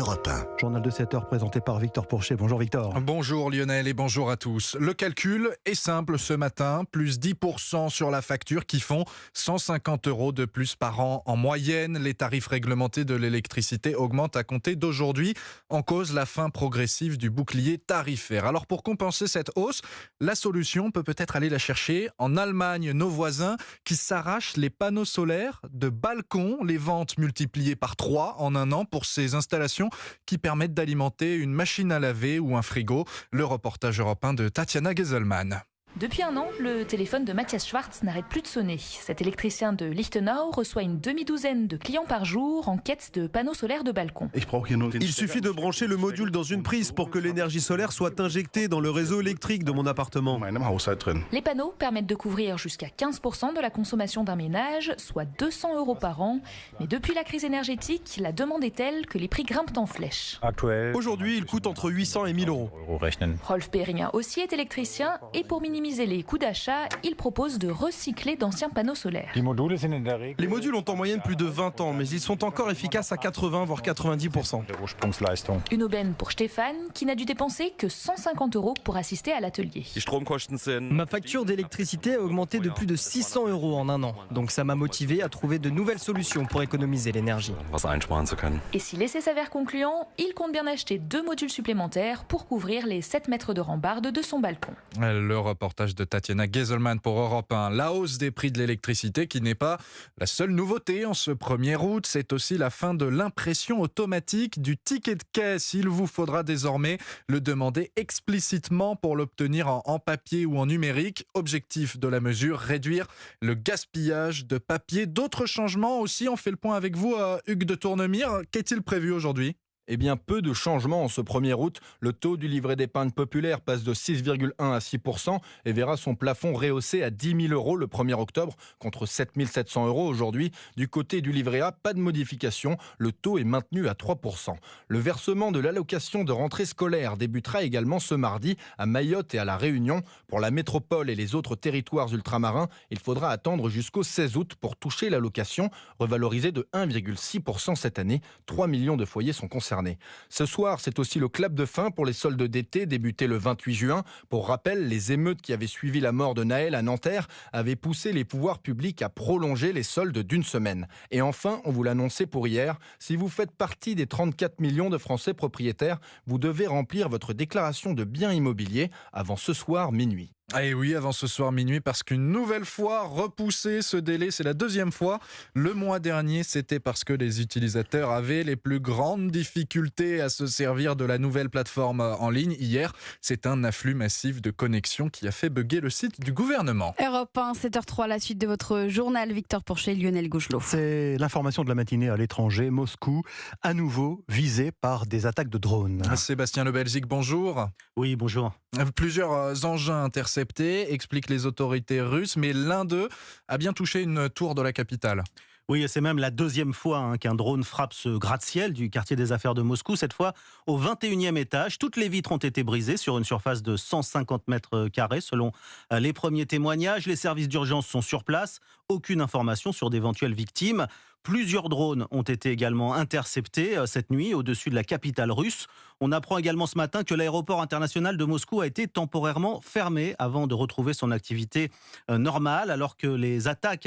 Europe 1. Journal de 7 heures présenté par Victor Pourchet. Bonjour Victor. Bonjour Lionel et bonjour à tous. Le calcul est simple ce matin, plus 10% sur la facture qui font 150 € de plus par an en moyenne. Les tarifs réglementés de l'électricité augmentent à compter d'aujourd'hui. En cause, la fin progressive du bouclier tarifaire. Alors pour compenser cette hausse, la solution peut-être aller la chercher en Allemagne. Nos voisins qui s'arrachent les panneaux solaires de balcons, les ventes multipliées par 3 en un an pour ces installations qui permettent d'alimenter une machine à laver ou un frigo. Le reportage européen de Tatiana Geselman. Depuis un an, le téléphone de Matthias Schwartz n'arrête plus de sonner. Cet électricien de Lichtenau reçoit une demi-douzaine de clients par jour en quête de panneaux solaires de balcon. Il suffit de brancher le module dans une prise pour que l'énergie solaire soit injectée dans le réseau électrique de mon appartement. Les panneaux permettent de couvrir jusqu'à 15% de la consommation d'un ménage, soit 200 € par an. Mais depuis la crise énergétique, la demande est telle que les prix grimpent en flèche. Aujourd'hui, il coûte entre 800 et 1000 €. Rolf Behringer aussi est électricien et pour minimiser les coûts d'achat, il propose de recycler d'anciens panneaux solaires. Les modules ont en moyenne plus de 20 ans, mais ils sont encore efficaces à 80 voire 90%. Une aubaine pour Stéphane qui n'a dû dépenser que 150 € pour assister à l'atelier. Ma facture d'électricité a augmenté de plus de 600 € en un an. Donc ça m'a motivé à trouver de nouvelles solutions pour économiser l'énergie. Et si l'essai s'avère concluant, il compte bien acheter 2 modules supplémentaires pour couvrir les 7 mètres de rambarde de son balcon. Le reportage de Tatiana Geselman pour Europe 1. La hausse des prix de l'électricité qui n'est pas la seule nouveauté en ce 1er août, c'est aussi la fin de l'impression automatique du ticket de caisse. Il vous faudra désormais le demander explicitement pour l'obtenir en papier ou en numérique. Objectif de la mesure, réduire le gaspillage de papier. D'autres changements aussi, on fait le point avec vous, Hugues de Tournemire. Qu'est-il prévu aujourd'hui ? Eh bien, peu de changements en ce 1er août. Le taux du livret d'épargne populaire passe de 6,1 à 6% et verra son plafond rehaussé à 10 000 € le 1er octobre contre 7 700 € aujourd'hui. Du côté du livret A, pas de modification. Le taux est maintenu à 3%. Le versement de l'allocation de rentrée scolaire débutera également ce mardi à Mayotte et à La Réunion. Pour la métropole et les autres territoires ultramarins, il faudra attendre jusqu'au 16 août pour toucher l'allocation, revalorisée de 1,6% cette année. 3 millions de foyers sont concernés. Ce soir, c'est aussi le clap de fin pour les soldes d'été débutés le 28 juin. Pour rappel, les émeutes qui avaient suivi la mort de Naël à Nanterre avaient poussé les pouvoirs publics à prolonger les soldes d'une semaine. Et enfin, on vous l'annonçait pour hier, si vous faites partie des 34 millions de Français propriétaires, vous devez remplir votre déclaration de biens immobiliers avant ce soir minuit. Et oui, avant ce soir minuit, parce qu'une nouvelle fois repoussé ce délai, c'est la deuxième fois. Le mois dernier, c'était parce que les utilisateurs avaient les plus grandes difficultés à se servir de la nouvelle plateforme en ligne. Hier, c'est un afflux massif de connexions qui a fait bugger le site du gouvernement. Europe 1, 7h03, la suite de votre journal. Victor Pourchet, Lionel Gougelot. C'est l'information de la matinée à l'étranger. Moscou, à nouveau visé par des attaques de drones. Sébastien Le Belgique, bonjour. Oui, bonjour. Plusieurs engins interceptés, expliquent les autorités russes, mais l'un d'eux a bien touché une tour de la capitale. Oui, c'est même la deuxième fois qu'un drone frappe ce gratte-ciel du quartier des affaires de Moscou. Cette fois, au 21e étage, toutes les vitres ont été brisées sur une surface de 150 mètres carrés, selon les premiers témoignages. Les services d'urgence sont sur place. Aucune information sur d'éventuelles victimes. Plusieurs drones ont été également interceptés cette nuit au-dessus de la capitale russe. On apprend également ce matin que l'aéroport international de Moscou a été temporairement fermé avant de retrouver son activité normale, alors que les attaques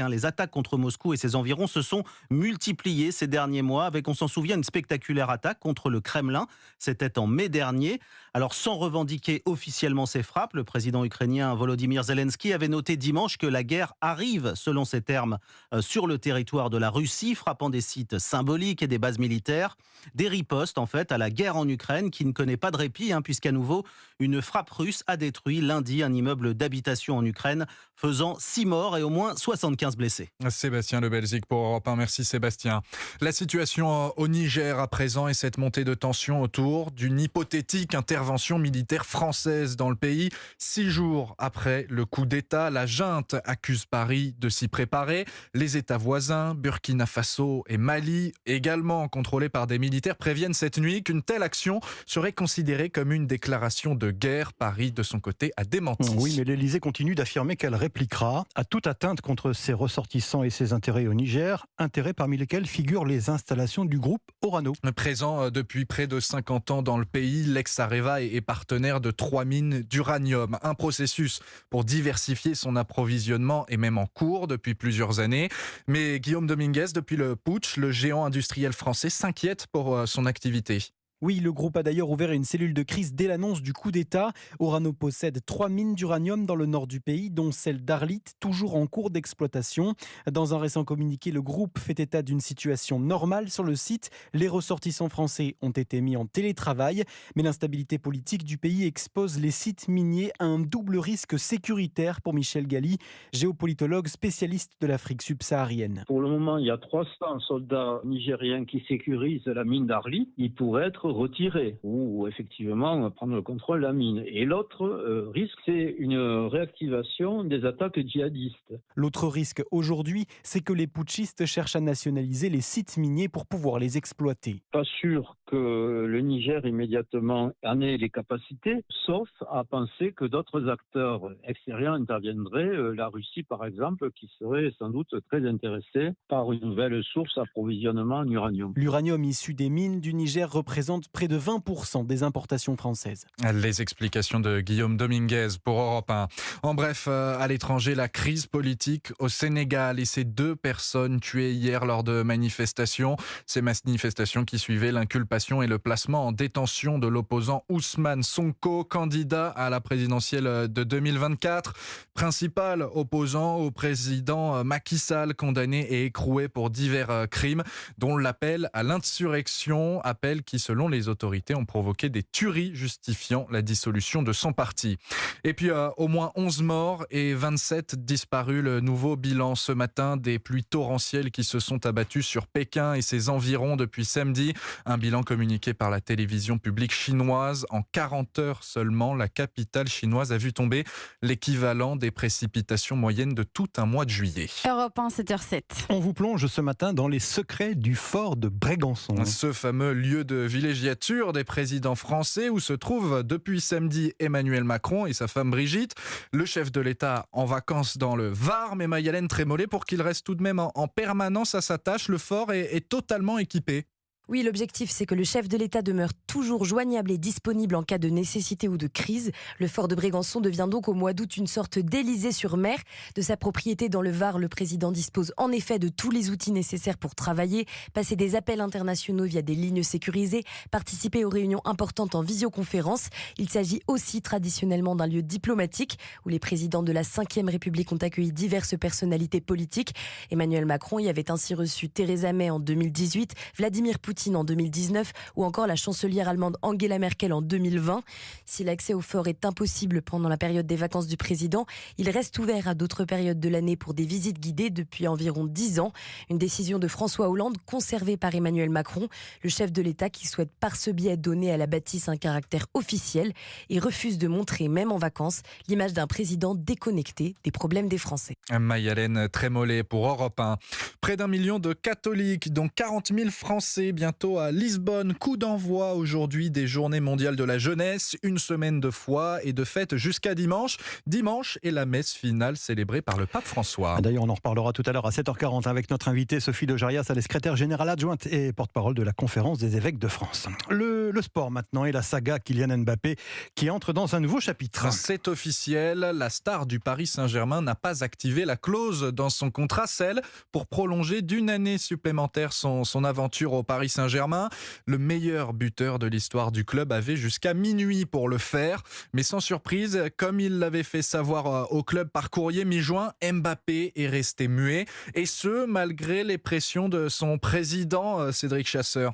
contre Moscou et ses environs se sont multipliées ces derniers mois, avec, on s'en souvient, une spectaculaire attaque contre le Kremlin. C'était en mai dernier. Alors, sans revendiquer officiellement ces frappes, le président ukrainien Volodymyr Zelensky avait noté dimanche que la guerre arrive, selon ses termes, sur le territoire de la Russie, frappant des sites symboliques et des bases militaires. Des ripostes, en fait, à la guerre en Ukraine qui ne connaît pas de répit, puisqu'à nouveau, une frappe russe a détruit lundi un immeuble d'habitation en Ukraine, faisant 6 morts et au moins 75 blessés. Sébastien Le Belgique pour Europe 1. Merci Sébastien. La situation au Niger à présent et cette montée de tension autour d'une hypothétique intervention intervention militaire française dans le pays. 6 jours après le coup d'État, la junte accuse Paris de s'y préparer. Les États voisins, Burkina Faso et Mali, également contrôlés par des militaires, préviennent cette nuit qu'une telle action serait considérée comme une déclaration de guerre. Paris, de son côté, a démenti. Oui, mais l'Élysée continue d'affirmer qu'elle répliquera à toute atteinte contre ses ressortissants et ses intérêts au Niger, intérêts parmi lesquels figurent les installations du groupe Orano. Présent depuis près de 50 ans dans le pays, l'ex-Areva est partenaire de 3 mines d'uranium. Un processus pour diversifier son approvisionnement est même en cours depuis plusieurs années. Mais Guillaume Dominguez, depuis le putsch, le géant industriel français s'inquiète pour son activité. Oui, le groupe a d'ailleurs ouvert une cellule de crise dès l'annonce du coup d'État. Orano possède 3 mines d'uranium dans le nord du pays, dont celle d'Arlit, toujours en cours d'exploitation. Dans un récent communiqué, le groupe fait état d'une situation normale sur le site. Les ressortissants français ont été mis en télétravail, mais l'instabilité politique du pays expose les sites miniers à un double risque sécuritaire pour Michel Galli, géopolitologue spécialiste de l'Afrique subsaharienne. Pour le moment, il y a 300 soldats nigériens qui sécurisent la mine d'Arlit. Ils pourraient être retirés ou effectivement prendre le contrôle de la mine. Et l'autre risque, c'est une réactivation des attaques djihadistes. L'autre risque aujourd'hui, c'est que les putschistes cherchent à nationaliser les sites miniers pour pouvoir les exploiter. Pas sûr que le Niger immédiatement en ait les capacités, sauf à penser que d'autres acteurs extérieurs interviendraient, la Russie par exemple, qui serait sans doute très intéressée par une nouvelle source d'approvisionnement en uranium. L'uranium issu des mines du Niger représente près de 20% des importations françaises. Les explications de Guillaume Dominguez pour Europe 1. En bref, à l'étranger, la crise politique au Sénégal et ces 2 personnes tuées hier lors de manifestations. Ces manifestations qui suivaient l'inculpation et le placement en détention de l'opposant Ousmane Sonko, candidat à la présidentielle de 2024. Principal opposant au président Macky Sall, condamné et écroué pour divers crimes, dont l'appel à l'insurrection, appel qui, selon les autorités, ont provoqué des tueries justifiant la dissolution de son parti. Et puis, au moins 11 morts et 27 disparus. Le nouveau bilan ce matin des pluies torrentielles qui se sont abattues sur Pékin et ses environs depuis samedi. Un bilan communiqué par la télévision publique chinoise. En 40 heures seulement, la capitale chinoise a vu tomber l'équivalent des précipitations moyennes de tout un mois de juillet. Europe 1, 7h07. On vous plonge ce matin dans les secrets du fort de Brégançon. Ce fameux lieu de villégiature des présidents français où se trouve depuis samedi Emmanuel Macron et sa femme Brigitte. Le chef de l'État en vacances dans le Var, mais Maï-Hélène Trémollet, pour qu'il reste tout de même en permanence à sa tâche, le fort est totalement équipé. Oui, l'objectif, c'est que le chef de l'État demeure toujours joignable et disponible en cas de nécessité ou de crise. Le fort de Brégançon devient donc au mois d'août une sorte d'Élysée-sur-Mer. De sa propriété dans le Var, le président dispose en effet de tous les outils nécessaires pour travailler, passer des appels internationaux via des lignes sécurisées, participer aux réunions importantes en visioconférence. Il s'agit aussi traditionnellement d'un lieu diplomatique où les présidents de la Ve République ont accueilli diverses personnalités politiques. Emmanuel Macron y avait ainsi reçu Theresa May en 2018, Vladimir Poutine en 2019 ou encore la chancelière allemande Angela Merkel en 2020. Si l'accès au fort est impossible pendant la période des vacances du président, il reste ouvert à d'autres périodes de l'année pour des visites guidées depuis environ 10 ans. Une décision de François Hollande conservée par Emmanuel Macron, le chef de l'État qui souhaite par ce biais donner à la bâtisse un caractère officiel et refuse de montrer, même en vacances, l'image d'un président déconnecté des problèmes des Français. Maï-Hélène Trémollet pour Europe 1. Près d'1 million de catholiques, dont 40 000 Français, bientôt à Lisbonne. Coup d'envoi aujourd'hui des Journées mondiales de la jeunesse. Une semaine de foi et de fête jusqu'à dimanche. Dimanche est la messe finale célébrée par le pape François. D'ailleurs, on en reparlera tout à l'heure à 7h40 avec notre invitée Sophie de Jarias, elle est secrétaire générale adjointe et porte-parole de la Conférence des évêques de France. Le sport maintenant et la saga Kylian Mbappé qui entre dans un nouveau chapitre. C'est officiel, la star du Paris Saint-Germain n'a pas activé la clause dans son contrat, celle pour prolonger d'1 année supplémentaire son aventure au Paris Saint-Germain. Le meilleur buteur de l'histoire du club avait jusqu'à minuit pour le faire. Mais sans surprise, comme il l'avait fait savoir au club par courrier mi-juin, Mbappé est resté muet. Et ce, malgré les pressions de son président, Cédric Chasseur.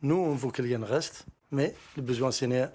Nous, on veut que Kylian reste, mais le besoin de signer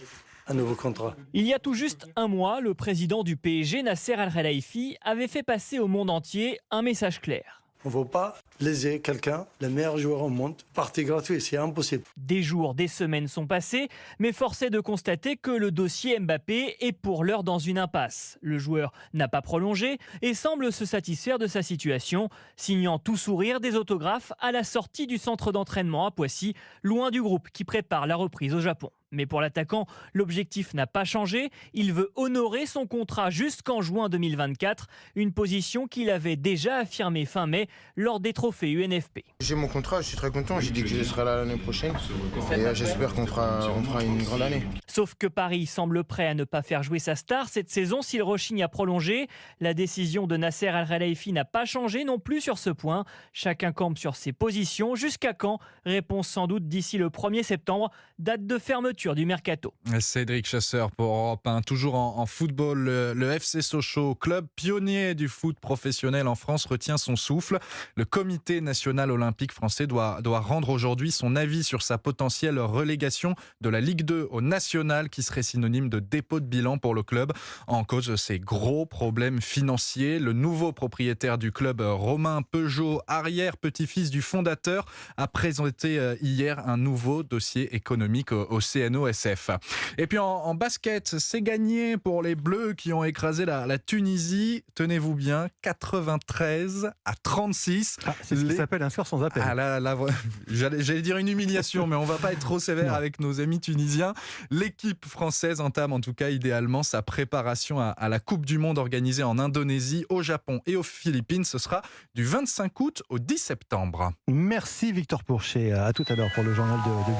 un nouveau contrat. Il y a tout juste un mois, le président du PSG, Nasser Al-Khelaifi, avait fait passer au monde entier un message clair. On ne veut pas léser quelqu'un, le meilleur joueur au monde, partie gratuite, c'est impossible. Des jours, des semaines sont passés, mais force est de constater que le dossier Mbappé est pour l'heure dans une impasse. Le joueur n'a pas prolongé et semble se satisfaire de sa situation, signant tout sourire des autographes à la sortie du centre d'entraînement à Poissy, loin du groupe qui prépare la reprise au Japon. Mais pour l'attaquant, l'objectif n'a pas changé. Il veut honorer son contrat jusqu'en juin 2024, une position qu'il avait déjà affirmée fin mai lors des trophées UNFP. J'ai mon contrat, je suis très content. J'ai dit que je serai là l'année prochaine et j'espère qu'on fera une grande année. Sauf que Paris semble prêt à ne pas faire jouer sa star cette saison s'il rechigne à prolonger. La décision de Nasser Al-Khelaifi n'a pas changé non plus sur ce point. Chacun campe sur ses positions. Jusqu'à quand? Réponse sans doute d'ici le 1er septembre, date de fermeture du mercato. Cédric Chasseur pour Europe 1. Toujours en football, le FC Sochaux, club pionnier du foot professionnel en France, retient son souffle. Le comité national olympique français doit rendre aujourd'hui son avis sur sa potentielle relégation de la Ligue 2 au national, qui serait synonyme de dépôt de bilan pour le club. En cause, ses gros problèmes financiers. Le nouveau propriétaire du club, Romain Peugeot, arrière-petit-fils du fondateur, a présenté hier un nouveau dossier économique au CNOSF. Et puis en basket, c'est gagné pour les Bleus qui ont écrasé la Tunisie. Tenez-vous bien, 93-36. C'est ce qui s'appelle un score sans appel. J'allais dire une humiliation, mais on va pas être trop sévère avec nos amis tunisiens. L'équipe française entame en tout cas idéalement sa préparation à la Coupe du Monde organisée en Indonésie, au Japon et aux Philippines. Ce sera du 25 août au 10 septembre. Merci Victor Pourchet. À tout à l'heure pour le journal de 8h.